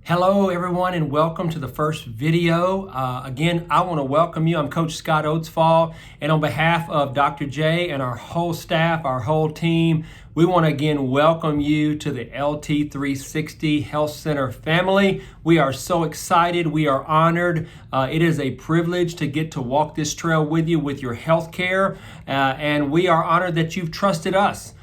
Hello everyone and welcome to the first video. Again, I want to welcome you. I'm Coach Scott Oatsfall, and on behalf of Dr. J and our whole staff, our whole team, we want to again welcome you to the LT360 Health Center family. We are so excited. We are honored. It is a privilege to get to walk this trail with you with your health care, and we are honored that you've trusted us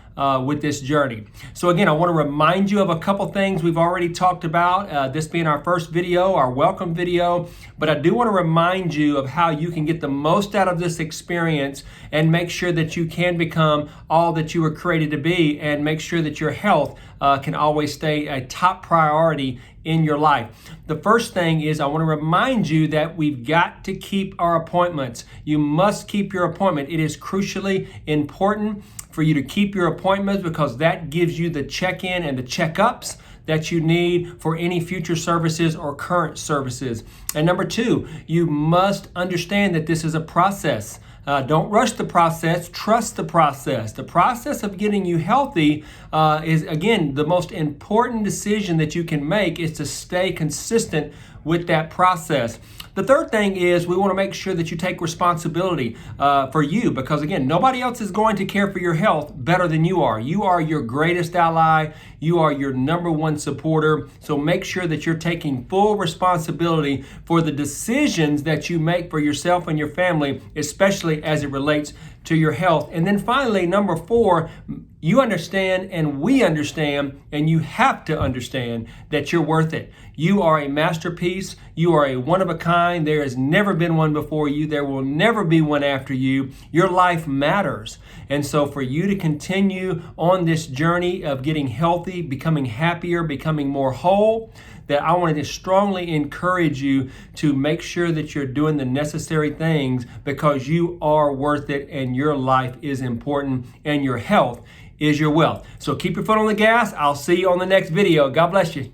with this journey. So again, I want to remind you of a couple things we've already talked about, this being our first video, our welcome video, but I do want to remind you of how you can get the most out of this experience and make sure that you can become all that you were created to be, and make sure that your health can always stay a top priority in your life. The first thing is I want to remind you that we've got to keep our appointments. You must keep your appointment. It is crucially important for you to keep your appointments because that gives you the check-in and the checkups that you need for any future services or current services. And number two, you must understand that this is a process. Don't rush the process, trust the process. The process of getting you healthy is, again, the most important decision that you can make is to stay consistent with that process. The third thing is we want to make sure that you take responsibility for you, because again, nobody else is going to care for your health better than you are. You are your greatest ally. You are your number one supporter. So make sure that you're taking full responsibility for the decisions that you make for yourself and your family, especially as it relates to your health. And then finally, number four, you understand and we understand, and you have to understand that you're worth it. You are a masterpiece. You are a one of a kind. There has never been one before you. There will never be one after you. Your life matters. And so for you to continue on this journey of getting healthy, becoming happier, becoming more whole, that I want to strongly encourage you to make sure that you're doing the necessary things, because you are worth it and your life is important and your health is your wealth. So keep your foot on the gas. I'll see you on the next video. God bless you.